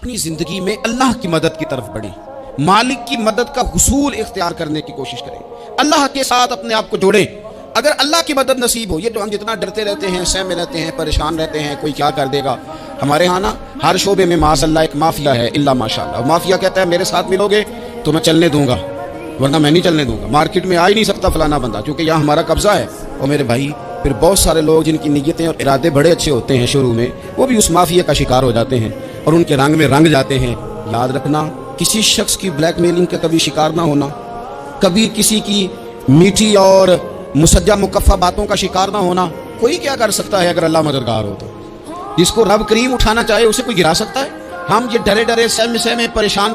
اپنی زندگی میں اللہ کی مدد کی طرف بڑھیں، مالک کی مدد کا حصول اختیار کرنے کی کوشش کریں، اللہ کے ساتھ اپنے آپ کو جوڑیں۔ اگر اللہ کی مدد نصیب ہو، یہ تو ہم جتنا ڈرتے رہتے ہیں، سہمے رہتے ہیں، پریشان رہتے ہیں، کوئی کیا کر دے گا۔ ہمارے ہاں نا ہر شعبے میں معاذ اللہ ایک مافیا ہے، الا ماشاء اللہ۔ مافیا کہتا ہے میرے ساتھ ملو گے تو میں چلنے دوں گا، ورنہ میں نہیں چلنے دوں گا، مارکیٹ میں آ ہی نہیں سکتا فلانا بندہ، کیونکہ یہاں ہمارا قبضہ ہے۔ اور میرے بھائی پھر بہت سارے لوگ جن کی نیتیں اور ارادے بڑے اچھے ہوتے ہیں شروع میں، وہ بھی اس مافیا کا شکار ہو جاتے ہیں اور ان کے رنگ میں رنگ جاتے ہیں۔ یاد رکھنا، کسی شخص کی بلیک میلنگ کا کبھی شکار نہ ہونا، کبھی کسی کی میٹھی اور مسجع مکفہ باتوں کا شکار نہ ہونا۔ کوئی کیا کر سکتا ہے اگر اللہ مددگار ہو تو؟ جس کو رب کریم اٹھانا چاہے اسے کوئی گرا سکتا ہے؟ ہم یہ ڈرے ڈرے سہمے پریشان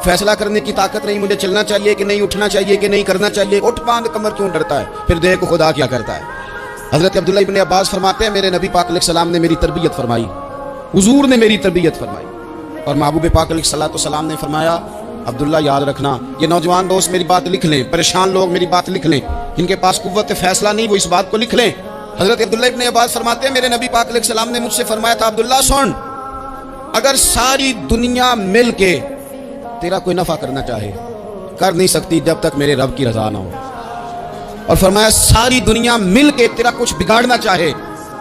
فیصلہ کرنے کی طاقت نہیں، مجھے چلنا چاہیے کہ نہیں، اٹھنا چاہیے کہ نہیں، کرنا چاہیے، اٹھ باندھ کمر کیوں ڈرتا ہے؟ پھر دیکھو خدا کیا کرتا ہے۔ حضرت عبداللہ ابن عباس فرماتے ہیں میرے نبی پاک علیہ السلام نے میری تربیت فرمائی، حضور نے میری تربیت فرمائی، اور محبوب پاک علیہ السلام نے فرمایا عبداللہ یاد رکھنا، یہ نوجوان دوست میری بات لکھ لیں، پریشان لوگ میری بات لکھ لیں، جن کے پاس قوت فیصلہ نہیں وہ اس بات کو لکھ لیں۔ حضرت عبداللہ ابن عباس فرماتے ہیں میرے نبی پاک علیہ السلام نے مجھ سے فرمایا تھا عبداللہ سن، اگر ساری دنیا مل کے تیرا کوئی نفع کرنا چاہے، کر نہیں سکتی جب تک میرے رب کی رضا نہ ہو، اور فرمایا ساری دنیا مل کے تیرا کچھ بگاڑنا چاہے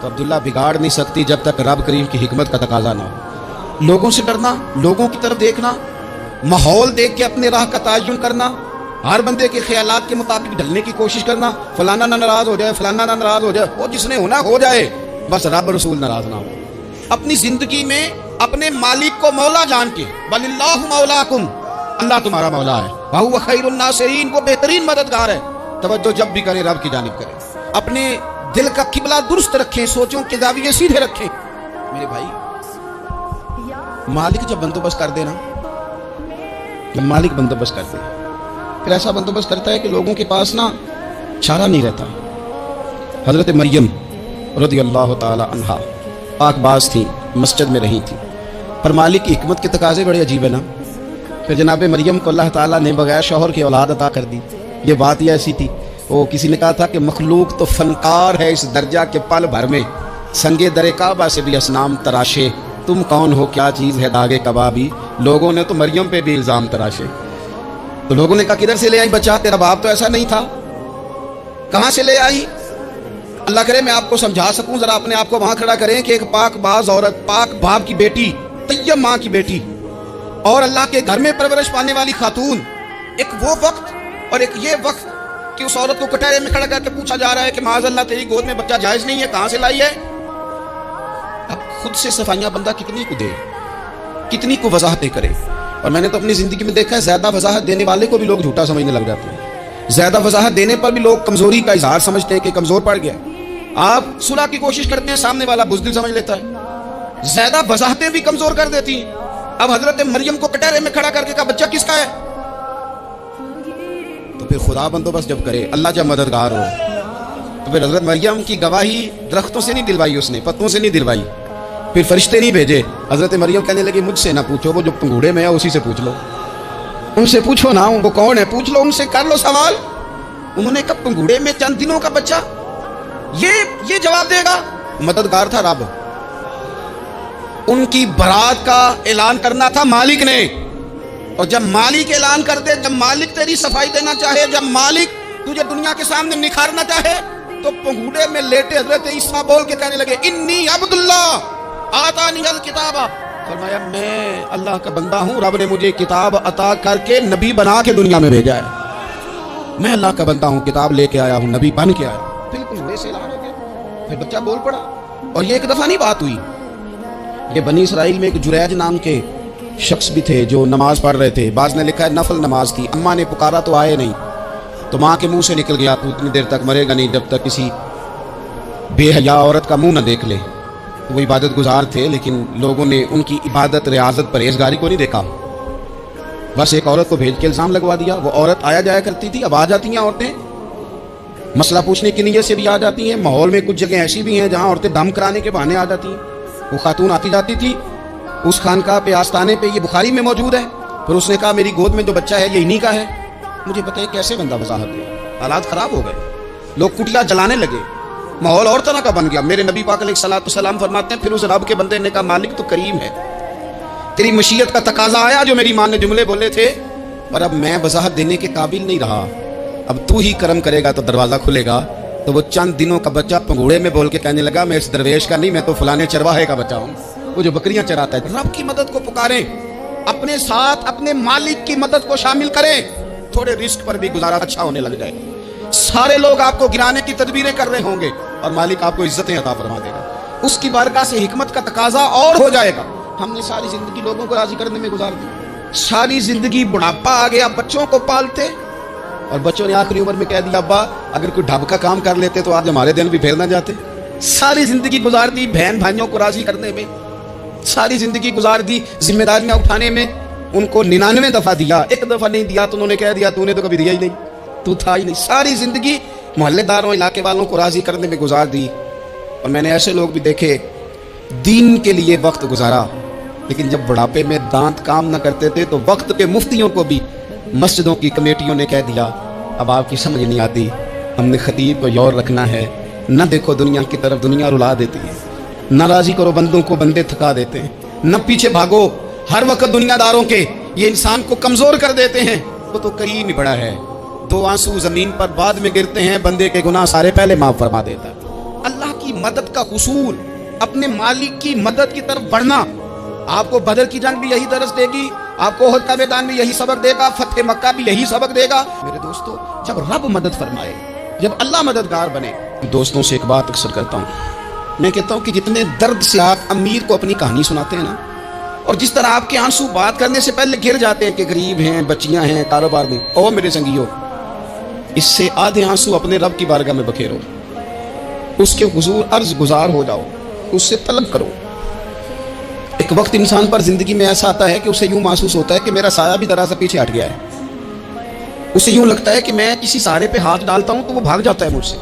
تو عبداللہ بگاڑ نہیں سکتی جب تک رب کریم کی حکمت کا تقاضا نہ ہو۔ لوگوں سے ڈرنا، لوگوں کی طرف دیکھنا، ماحول دیکھ کے اپنے راہ کا تعین کرنا، ہر بندے کے خیالات کے مطابق ڈھلنے کی کوشش کرنا، فلانا نہ ناراض ہو جائے، فلانا نہ ناراض ہو جائے، وہ جس نے ہونا ہو جائے، بس رب رسول ناراض نہ ہو۔ اپنی زندگی میں اپنے مالک کو مولا جان کے، بل اللہ مولاکم، اللہ تمہارا مولا ہے، وہو خیر الناصرین، وہ بہترین مددگار ہے۔ توجہ جب بھی کرے رب کی جانب کرے، اپنے دل کا قبلہ درست رکھیں، سوچوں کے زاویے سیدھے رکھیں۔ میرے بھائی مالک جب بندوبست کر دینا، جب مالک بندوبست کرتے ہیں پھر ایسا بندوبست کرتا ہے کہ لوگوں کے پاس نا چارہ نہیں رہتا۔ حضرت مریم رضی اللہ تعالی عنہا پاک باز تھی، مسجد میں رہی تھی، پر مالک کی حکمت کے تقاضے بڑے عجیب ہیں نا۔ پھر جناب مریم کو اللہ تعالیٰ نے بغیر شوہر کی اولاد عطا کر دی۔ یہ بات یہ ایسی تھی، وہ کسی نے کہا تھا کہ مخلوق تو فنکار ہے اس درجہ کے پل بھر میں سنگے در کعبہ سے بھی اسنام تراشے، تم کون ہو کیا چیز ہے داغے کبابی۔ لوگوں نے تو مریم پہ بھی الزام تراشے، تو لوگوں نے کہا کدھر سے لے آئی بچہ، تیرا باپ تو ایسا نہیں تھا، کہاں سے لے آئی؟ اللہ کرے میں آپ کو سمجھا سکوں، ذرا اپنے آپ کو وہاں کھڑا کریں کہ ایک پاک باز عورت، پاک باپ کی بیٹی، طیب ماں کی بیٹی، اور اللہ کے گھر میں پرورش پانے والی خاتون، ایک وہ وقت اور ایک یہ وقت کہ اس عورت کو کٹہرے میں کھڑا کر کے پوچھا جا رہا ہے کہ معاذ اللہ تیری گود میں بچہ جائز نہیں ہے، کہاں سے لائی ہے؟ اب خود سے صفائیاں بندہ کتنی کو دے، کتنی کو وضاحتیں کرے۔ اور میں نے تو اپنی زندگی میں دیکھا ہے زیادہ وضاحت دینے والے کو بھی لوگ جھوٹا سمجھنے لگ جاتے ہیں، زیادہ وضاحت دینے پر بھی لوگ کمزوری کا اظہار سمجھتے ہیں کہ کمزور پڑ گیا۔ آپ صلح کی کوشش کرتے ہیں، سامنے والا بزدل سمجھ لیتا ہے، زیادہ وضاحتیں بھی کمزور کر دیتی ہیں۔ اب حضرت مریم کو کٹہرے میں کھڑا کر کے کہا بچہ کس کا ہے؟ تو پھر خدا بندوبست جب کرے، اللہ جب مددگار ہو، تو پھر حضرت مریم کی گواہی درختوں سے نہیں دلوائی، اس نے پتوں سے نہیں دلوائی، پھر فرشتے نہیں بھیجے۔ حضرت مریم کہنے لگی مجھ سے نہ پوچھو، وہ جو پنگوڑے میں ہے اسی سے پوچھ لو، ان سے پوچھو نا، وہ کون ہے پوچھ لو، ان سے کر لو سوال۔ انہوں نے کہا پنگوڑے میں چند دنوں کا بچہ، یہ جواب دے گا؟ مددگار تھا رب، ان کی برات کا اعلان کرنا تھا مالک نے، اور جب مالک اعلان کر دے، جب مالک تیری صفائی دینا چاہے، جب مالک تجھے دنیا کے سامنے نکھارنا چاہے، تو پنگوڑے میں لیٹے حضرت عیسیٰ بول کے کہنے لگے انی عبداللہ آتانی الکتاب، فرمایا میں اللہ کا بندہ ہوں، رب نے مجھے کتاب عطا کر کے نبی بنا کے دنیا میں بھیجا ہے، میں اللہ کا بندہ ہوں، کتاب لے کے آیا ہوں، نبی بن کے آیا۔ بالکل ویسے اعلان ہو گیا، پھر بچہ بول پڑا۔ اور یہ ایک دفعہ نہیں بات ہوئی، یہ بنی اسرائیل میں ایک جریج نام کے شخص بھی تھے جو نماز پڑھ رہے تھے، بعض نے لکھا ہے نفل نماز تھی، اماں نے پکارا تو آئے نہیں، تو ماں کے منہ سے نکل گیا تو اتنی دیر تک مرے گا نہیں جب تک کسی بے حیا عورت کا منہ نہ دیکھ لے۔ وہ عبادت گزار تھے، لیکن لوگوں نے ان کی عبادت، ریاضت، پرہیزگاری کو نہیں دیکھا، بس ایک عورت کو بھیج کے الزام لگوا دیا۔ وہ عورت آیا جایا کرتی تھی، اب آ جاتی ہیں عورتیں، مسئلہ پوچھنے کی نیت سے بھی آ جاتی ہیں، ماحول میں کچھ جگہ ایسی بھی ہیں جہاں عورتیں دم کرانے کے بہانے آ جاتی ہیں۔ وہ خاتون آتی جاتی تھی اس خانقاہ پہ، آستانے پہ، یہ بخاری میں موجود ہے، پھر اس نے کہا میری گود میں جو بچہ ہے یہ انہی کا ہے۔ مجھے بتائیں کیسے بندہ وضاحت دے، حالات خراب ہو گئے، لوگ کٹیا جلانے لگے، ماحول اور طرح کا بن گیا۔ میرے نبی پاک علیہ السلام فرماتے ہیں پھر اس رب کے بندے نے کہا مالک تو کریم ہے، تیری مشیت کا تقاضا آیا جو میری ماں نے جملے بولے تھے، پر اب میں وضاحت دینے کے قابل نہیں رہا، اب تو ہی کرم کرے گا تو دروازہ کھلے گا۔ تو وہ چند دنوں کا بچہ پنگوڑے میں بول کے کہنے لگا میں اس درویش کا نہیں، میں تو فلانے چرواہے کا بچہ ہوں، وہ جو بکریاں چراتا ہے۔ رب کی مدد کو پکاریں، اپنے ساتھ اپنے مالک کی مدد کو شامل کریں، تھوڑے رزق پر بھی گزارا اچھا ہونے لگ جائے۔ سارے لوگ آپ کو گرانے کی تدبیریں کر رہے ہوں گے اور مالک آپ کو عزتیں عطا فرما دے گا، اس کی بارگاہ سے حکمت کا تقاضا اور ہو جائے گا۔ ہم نے ساری زندگی لوگوں کو راضی کرنے میں گزار دی، ساری زندگی بڑھاپا آ گیا بچوں کو پالتے، اور بچوں نے آخری عمر میں کہہ دیا ابا اگر کوئی ڈھب کا کام کر لیتے تو آج ہمارے دن بھی پھیر نہ جاتے۔ ساری زندگی گزار دی بہن بھائیوں کو راضی کرنے میں، ساری زندگی گزار دی ذمہ داریاں اٹھانے میں، ان کو 99 دفعہ دیا، ایک دفعہ نہیں دیا تو انہوں نے کہہ دیا تو نے تو کبھی دیا ہی نہیں، تو تھا ہی نہیں۔ ساری زندگی محلے داروں علاقے والوں کو راضی کرنے میں گزار دی، اور میں نے ایسے لوگ بھی دیکھے دین کے لیے وقت گزارا، لیکن جب بڑھاپے میں دانت کام نہ کرتے تھے تو وقت کے مفتیوں کو بھی مسجدوں کی کمیٹیوں نے کہہ دیا اب آپ کی سمجھ نہیں آتی، ہم نے خطیب کو یور رکھنا ہے، نہ دیکھو دنیا کی طرف دنیا رلا دیتی ہے، نہ راضی کرو بندوں کو بندے تھکا دیتے ہیں، نہ پیچھے بھاگو ہر وقت دنیا داروں کے، یہ انسان کو کمزور کر دیتے ہیں، وہ تو کریم ہی بڑا ہے، 2 آنسو زمین پر بعد میں گرتے ہیں، بندے کے گناہ سارے پہلے معاف فرما دیتا ہے۔ اللہ کی مدد کا حصول، اپنے مالک کی مدد کی طرف بڑھنا، آپ کو بدر کی جنگ بھی یہی درس دے گی، آپ کو احد کا میدان بھی یہی سبق دے گا، فتح مکہ بھی یہی سبق دے گا۔ میرے دوستو جب رب مدد فرمائے، جب اللہ مددگار بنے، دوستوں سے ایک بات اکثر کرتا ہوں، میں کہتا ہوں کہ جتنے درد سے آپ امیر کو اپنی کہانی سناتے ہیں نا، اور جس طرح آپ کے آنسو بات کرنے سے پہلے گر جاتے ہیں کہ غریب ہیں، بچیاں ہیں، کاروبار میں، او میرے سنگیو، اس سے آدھے آنسو اپنے رب کی بارگاہ میں بکھیرو، اس کے حضور عرض گزار ہو جاؤ، اس سے طلب کرو۔ ایک وقت انسان پر زندگی میں ایسا آتا ہے کہ اسے یوں محسوس ہوتا ہے کہ میرا سایہ بھی ذرا سا پیچھے ہٹ گیا ہے، اسے یوں لگتا ہے کہ میں کسی سہارے پہ ہاتھ ڈالتا ہوں تو وہ بھاگ جاتا ہے مجھ سے،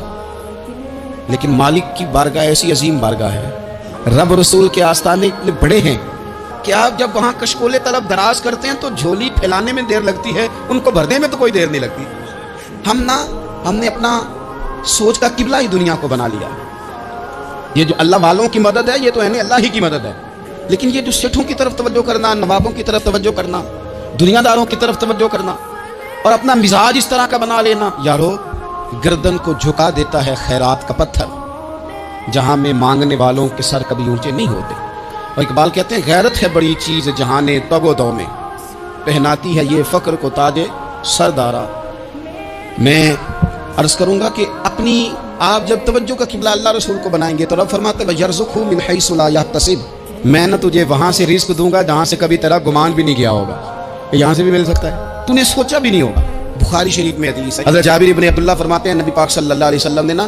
لیکن مالک کی بارگاہ ایسی عظیم بارگاہ ہے، رب رسول کے آستانے اتنے بڑے ہیں کہ آپ جب وہاں کشکول طلب دراز کرتے ہیں تو جھولی پھیلانے میں دیر لگتی ہے، ان کو بھرنے میں تو کوئی دیر نہیں لگتی۔ ہم نے اپنا سوچ کا قبلہ ہی دنیا کو بنا لیا۔ یہ جو اللہ والوں کی مدد ہے یہ تو ہے اللہ ہی کی مدد ہے، لیکن یہ جو سیٹھوں کی طرف توجہ کرنا، نوابوں کی طرف توجہ کرنا، دنیا داروں کی طرف توجہ کرنا، اور اپنا مزاج اس طرح کا بنا لینا، یارو گردن کو جھکا دیتا ہے خیرات کا پتھر، جہاں میں مانگنے والوں کے سر کبھی اونچے نہیں ہوتے۔ اور اقبال کہتے ہیں غیرت ہے بڑی چیز جہاں تگ و دو میں، پہناتی ہے یہ فقر کو تاج سردارا۔ میں عرض کروں گا کہ اپنی آپ جب توجہ کا قبلہ اللہ رسول کو بنائیں گے تو رب فرماتے ہیں وَيَرْزُقْهُ مِنْ حَيْثُ لَا يَحْتَسِبُ، میں نہ تجھے وہاں سے رزق دوں گا جہاں سے کبھی تیرا گمان بھی نہیں گیا ہوگا، یہاں سے بھی مل سکتا ہے، تو نے سوچا بھی نہیں ہوگا۔ بخاری شریف میں حدیث ہے، حضرت جابر بن عبداللہ فرماتے ہیں نبی پاک صلی اللہ علیہ وسلم نے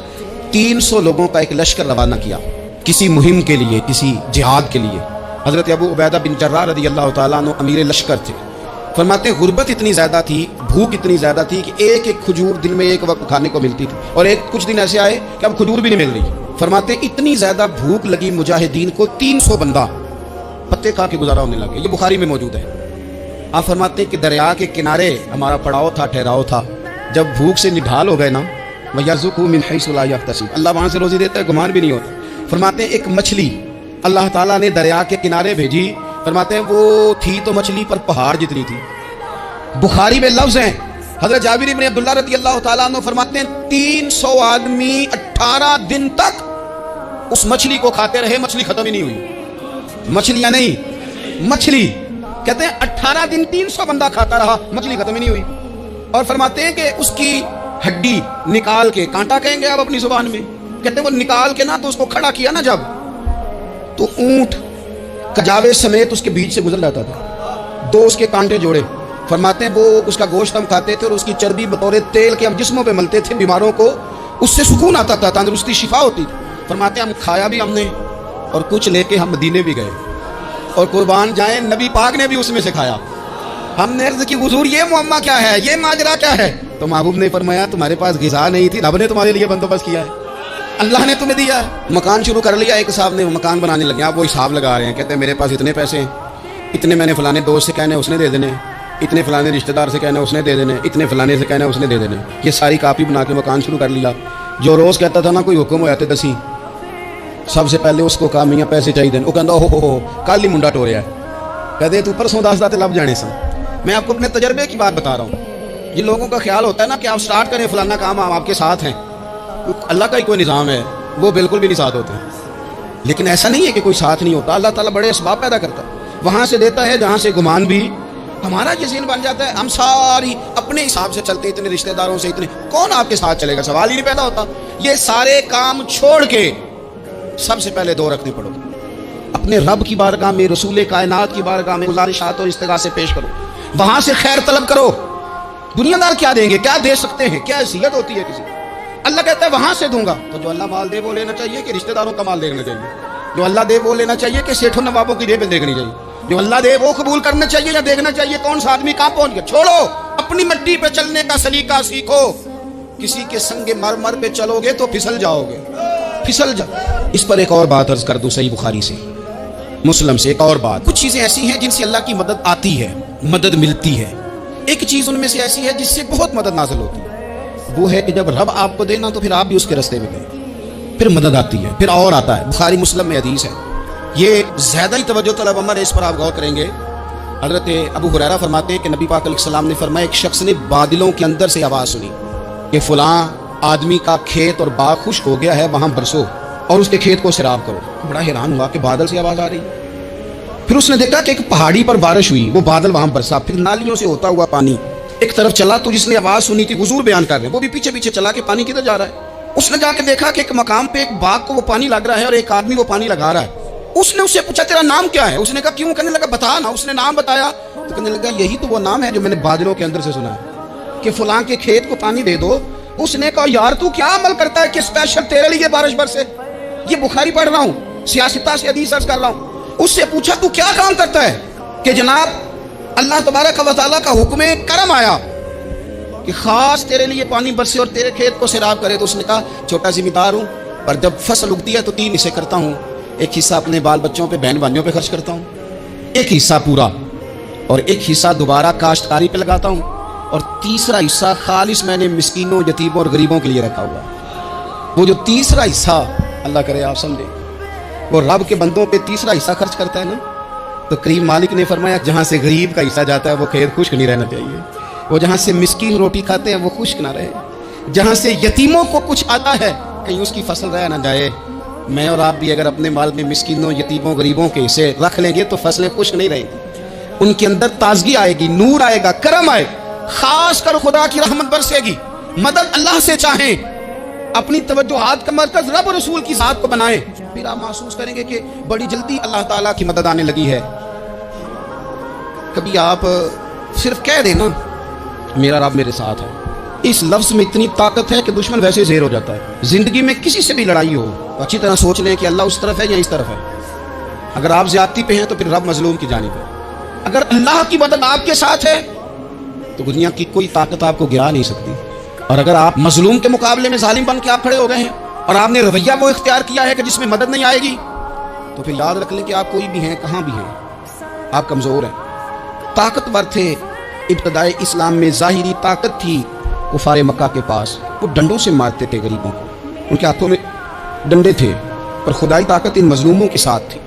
300 لوگوں کا ایک لشکر روانہ کیا کسی مہم کے لیے، کسی جہاد کے لیے۔ حضرت ابو عبیدہ بن جراح رضی اللہ تعالیٰ عنہ امیر لشکر تھے۔ فرماتے ہیں غربت اتنی زیادہ تھی، بھوک اتنی زیادہ تھی کہ ایک ایک کھجور دن میں ایک وقت کھانے کو ملتی تھی، اور کچھ دن ایسے آئے کہ اب کھجور بھی نہیں مل رہی۔ فرماتے ہیں اتنی زیادہ بھوک لگی مجاہدین کو 300 بندہ پتے کھا کے گزارا ہونے لگے، یہ بخاری میں موجود ہے۔ آپ فرماتے ہیں کہ دریا کے کنارے ہمارا پڑاؤ تھا، ٹھہراؤ تھا، جب بھوک سے نڈھال ہو گئے نا، وَيَرْزُقْهُ مِنْ حَيْثُ لَا يَحْتَسِبُ، اللہ وہاں سے روزی دیتا ہے، گمان بھی نہیں ہوتا۔ فرماتے ہیں ایک مچھلی اللہ تعالیٰ نے دریا کے کنارے بھیجی، فرماتے ہیں وہ تھی تو مچھلی پر پہاڑ جتنی تھی۔ بخاری میں لفظ ہیں، حضرت جابر بن عبداللہ رضی اللہ تعالیٰ عنہ فرماتے ہیں 300 آدمی 18 دن تک اس مچھلی کو کھاتے رہے، مچھلی ختم ہی نہیں ہوئی۔ مچھلیاں نہیں، مچھلی کہتے ہیں 18 دن 300 بندہ کھاتا رہا، مچھلی ختم ہی نہیں ہوئی۔ اور فرماتے ہیں کہ اس کی ہڈی نکال کے، کانٹا کہیں گے آپ اپنی زبان میں، کہتے ہیں وہ نکال کے نا تو اس کو کھڑا کیا نا جب، تو اونٹ کجاوے سمیت اس کے بیچ سے گزر جاتا تھا، 2 اس کے کانٹے جوڑے۔ فرماتے ہیں وہ اس کا گوشت ہم کھاتے تھے اور اس کی چربی بطور تیل کے ہم جسموں پہ ملتے تھے، بیماروں کو اس سے سکون آتا تھا، تندرستی شفا ہوتی تھی۔ فرماتے ہیں ہم کھایا بھی ہم نے اور کچھ لے کے ہم مدینے بھی گئے، اور قربان جائیں نبی پاک نے بھی اس میں سے کھایا۔ ہم نے عرض کی حضور یہ معاملہ کیا ہے، یہ ماجرا کیا ہے؟ تو محبوب نے فرمایا تمہارے پاس غذا نہیں تھی، رب نے تمہارے لیے بندوبست کیا ہے، اللہ نے تمہیں دیا ہے۔ مکان شروع کر لیا، ایک صاحب نے مکان بنانے لگے، آپ وہ حساب لگا رہے ہیں، کہتے ہیں میرے پاس اتنے پیسے ہیں، اتنے میں نے فلانے دوست سے کہنے اس نے دے دینے، اتنے فلانے رشتہ دار سے کہنا اس نے دے دینے، اتنے فلانے سے کہنا اس نے دے دینے۔ یہ ساری کاپی بنا کے مکان شروع کر لیا۔ جو روز کہتا تھا نا کوئی حکم ہو جاتے دسی، سب سے پہلے اس کو کہا میاں پیسے چاہیے، وہ کہتا ہو کل ہی منڈا ٹوریا ہے، کہتے تو پرسوں دس داتے لب جانے سن. میں آپ کو اپنے تجربے کی بات بتا رہا ہوں. جن لوگوں کا خیال ہوتا ہے نا کہ آپ سٹارٹ کریں فلانا کام آپ کے ساتھ ہیں, اللہ کا ہی کوئی نظام ہے, وہ بالکل بھی نہیں ساتھ ہوتے. لیکن ایسا نہیں ہے کہ کوئی ساتھ نہیں ہوتا. اللہ تعالیٰ بڑے اسباب پیدا کرتا ہے, وہاں سے دیتا ہے جہاں سے گمان بھی. ہمارا یہ ذہن بن جاتا ہے ہم ساری اپنے حساب سے چلتے, اتنے رشتہ داروں سے اتنے, کون آپ کے ساتھ چلے گا, سوال ہی نہیں پیدا ہوتا. یہ سارے کام چھوڑ کے سب سے پہلے 2 رکھنے پڑو, اپنے رب کی بارگاہ میں, رسول کائنات کی بارگاہ میں گزارشات اور استغاثے پیش کرو, وہاں سے خیر طلب کرو. دنیا دار کیا دیں گے, کیا دے سکتے ہیں, کیا حیثیت ہوتی ہے کسی. اللہ کہتا ہے وہاں سے دوں گا. تو جو اللہ مال دے وہ لینا چاہیے کہ رشتہ داروں کا مال دینا چاہیے؟ جو اللہ دے وہ لینا چاہیے کہ سیٹھوں نوابوں کی جیبیں دیکھنی چاہیے؟ جو اللہ دے وہ قبول کرنا چاہیے یا دیکھنا چاہیے کون سا آدمی کہاں پہنچ گیا؟ چھوڑو, اپنی مٹی پہ چلنے کا سلیقہ سیکھو. کسی کے سنگ مرمر پہ چلو گے تو پھسل جاؤ گے, پھسل جاؤ. اس پر ایک اور بات عرض کر دوں, صحیح بخاری سے, مسلم سے ایک اور بات. کچھ چیزیں ایسی ہیں جن سے اللہ کی مدد آتی ہے, مدد ملتی ہے. ایک چیز ان میں سے ایسی ہے جس سے بہت مدد نازل ہوتی ہے, وہ ہے کہ جب رب آپ کو دینا تو پھر آپ بھی اس کے راستے میں گئے, پھر مدد آتی ہے, پھر اور آتا ہے. بخاری مسلم میں حدیث ہے, یہ زیادہ ہی توجہ طلب عمر ہے, اس پر آپ غور کریں گے. حضرت ابو ہریرہ فرماتے ہیں کہ نبی پاک علیہ السلام نے فرمایا ایک شخص نے بادلوں کے اندر سے آواز سنی کہ فلاں آدمی کا کھیت اور باغ خشک ہو گیا ہے, وہاں برسو اور اس کے کھیت کو سیراب کرو. بڑا حیران ہوا کہ بادل سے آواز آ رہی. پھر اس نے دیکھا کہ ایک پہاڑی پر بارش ہوئی, وہ بادل وہاں برسا, پھر نالیوں سے ہوتا ہوا پانی ایک طرف چلا. تو جس نے آواز سنی تھی, حضور بیان کر رہے ہیں, وہ بھی پیچھے پیچھے چلا کہ پانی کدھر جا رہا ہے. اس نے جا کے دیکھا کہ ایک مقام پہ ایک باغ کو وہ پانی لگ رہا ہے اور ایک آدمی وہ پانی لگا رہا ہے. اس نے اس سے پوچھا تیرا نام کیا ہے؟ اس نے کہا کیوں؟ کہنے لگا بتا نا. اس نے نام بتایا تو کہنے لگا یہی تو وہ نام ہے جو میں نے بادلوں کے اندر سے سنا ہے کہ فلاں کے کھیت کو پانی دے دو. اس نے کہا یار تو کیا عمل کرتا ہے کہ اسپیشل تیرے لیے بارش برسے. یہ بخاری پڑھ رہا ہوں, سیاستہ سے حدیث عرض کر رہا ہوں. اس سے پوچھا تو کیا کام کرتا ہے کہ جناب اللہ تبارک و تعالیٰ کا حکم کرم آیا کہ خاص تیرے لیے پانی برسے اور تیرے کھیت کو سیراب کرے. تو اس نے کہا چھوٹا ذمہ دار ہوں, پر جب فصل اگتی ہے تو 3 حصے کرتا ہوں. ایک حصہ اپنے بال بچوں پہ, بہن بھائیوں پہ خرچ کرتا ہوں, ایک حصہ پورا, اور ایک حصہ دوبارہ کاشتکاری پہ لگاتا ہوں, اور تیسرا حصہ خالص میں نے مسکینوں, یتیموں اور غریبوں کے لیے رکھا ہوا. وہ جو تیسرا حصہ, اللہ کرے آپ سمجھے, وہ رب کے بندوں پہ تیسرا حصہ خرچ کرتا ہے نا, تو کریم مالک نے فرمایا جہاں سے غریب کا حصہ جاتا ہے وہ کھیت خشک نہیں رہنا چاہیے. وہ جہاں سے مسکین روٹی کھاتے ہیں وہ خشک نہ رہے. جہاں سے یتیموں کو کچھ آتا ہے کہیں اس کی فصل رہ نہ جائے. میں اور آپ بھی اگر اپنے مال میں مسکینوں, یتیموں, غریبوں کے حصے رکھ لیں گے تو فصلیں خشک نہیں رہیں گی. ان کے اندر تازگی آئے گی, نور آئے گا, کرم آئے, خاص کر خدا کی رحمت برسے گی. مدد اللہ سے چاہیں, اپنی توجہات کا مرکز رب اور رسول کی ذات کو بنائیں, پھر آپ محسوس کریں گے کہ بڑی جلدی اللہ تعالیٰ کی مدد آنے لگی ہے. کبھی آپ صرف کہہ دیں نا میرا رب میرے ساتھ ہے, اس لفظ میں اتنی طاقت ہے کہ دشمن ویسے زیر ہو جاتا ہے. زندگی میں کسی سے بھی لڑائی ہو تو اچھی طرح سوچ لیں کہ اللہ اس طرف ہے یا اس طرف ہے. اگر آپ زیادتی پہ ہیں تو پھر رب مظلوم کی جانب ہے. اگر اللہ کی مدد آپ کے ساتھ ہے تو دنیا کی کوئی طاقت آپ کو گرا نہیں سکتی. اور اگر آپ مظلوم کے مقابلے میں ظالم بن کے آپ کھڑے ہو گئے ہیں اور آپ نے رویہ وہ اختیار کیا ہے کہ جس میں مدد نہیں آئے گی, تو پھر یاد رکھ لیں کہ آپ کوئی بھی ہیں, کہاں بھی ہیں, آپ کمزور ہیں. طاقتور تھے ابتدائے اسلام میں, ظاہری طاقت تھی کفار مکہ کے پاس, وہ ڈنڈوں سے مارتے تھے غریبوں کو, ان کے ہاتھوں میں ڈنڈے تھے, پر خدائی طاقت ان مظلوموں کے ساتھ تھی.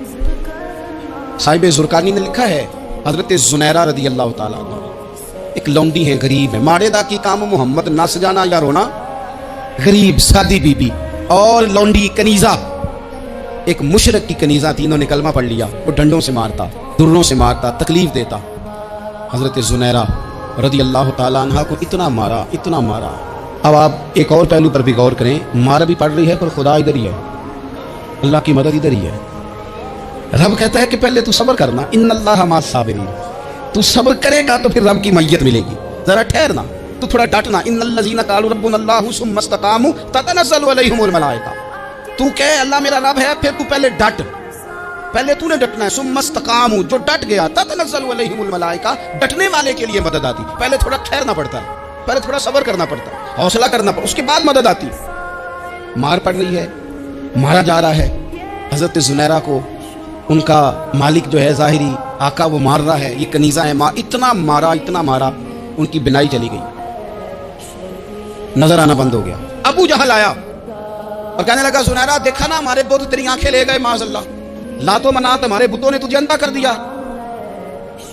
صاحب زرقانی نے لکھا ہے حضرت زنیرہ رضی اللہ تعالیٰ عنہ ایک لونڈی ہیں, غریب ہیں, ماڑے دا کی کام محمد نہ سجانا یا رونا, غریب سادی بی بی, اور لونڈی کنیزہ, ایک مشرک کی کنیزہ تھی, انہوں نے کلمہ پڑھ لیا. وہ ڈنڈوں سے مارتا, دروں سے مارتا, تکلیف دیتا. حضرت زنیرہ رضی اللہ تعالیٰ عنہ کو اتنا مارا, اتنا مارا. اب آپ ایک اور پہلو پر بھی غور کریں, مارا بھی پڑ رہی ہے پر خدا ادھر ہی ہے, اللہ کی مدد ادھر ہی ہے. رب کہتا ہے کہ پہلے تو صبر کرنا, ان اللہ مع الصابرین, تو صبر کرے گا تو پھر رب کی میت ملے گی. ذرا ٹھہرنا, تو تھوڑا ڈٹنا. ان الذین قالوا ربنا اللہ ثم استقاموا تتنزل علیہم الملائکہ, تو کہے اللہ میرا رب ہے, پھر تو پہلے ڈٹ, پہلے تو نے ڈٹنا ہے. ثم استقاموا, جو ڈٹ گیا, تتنزل علیہم الملائکہ, ڈٹنے والے کے لیے مدد آتی. پہلے تھوڑا ٹھہرنا پڑتا ہے, پہلے تھوڑا صبر کرنا پڑتا ہے, حوصلہ کرنا پڑتا, اس کے بعد مدد آتی. مار پڑ رہی ہے, مارا جا رہا ہے حضرت زنیرہ کو, ان کا مالک جو ہے ظاہری آقا وہ مار رہا ہے, یہ کنیزہ ہے, اتنا مارا, اتنا مارا, ان کی بنائی چلی گئی, نظر آنا بند ہو گیا. ابو جہل آیا اور کہنے لگا زنیرہ دیکھا نا ہمارے بت تیری آنکھیں لے گئے, معاذ اللہ, لات و منات ہمارے بتوں نے تجھے اندھا کر دیا.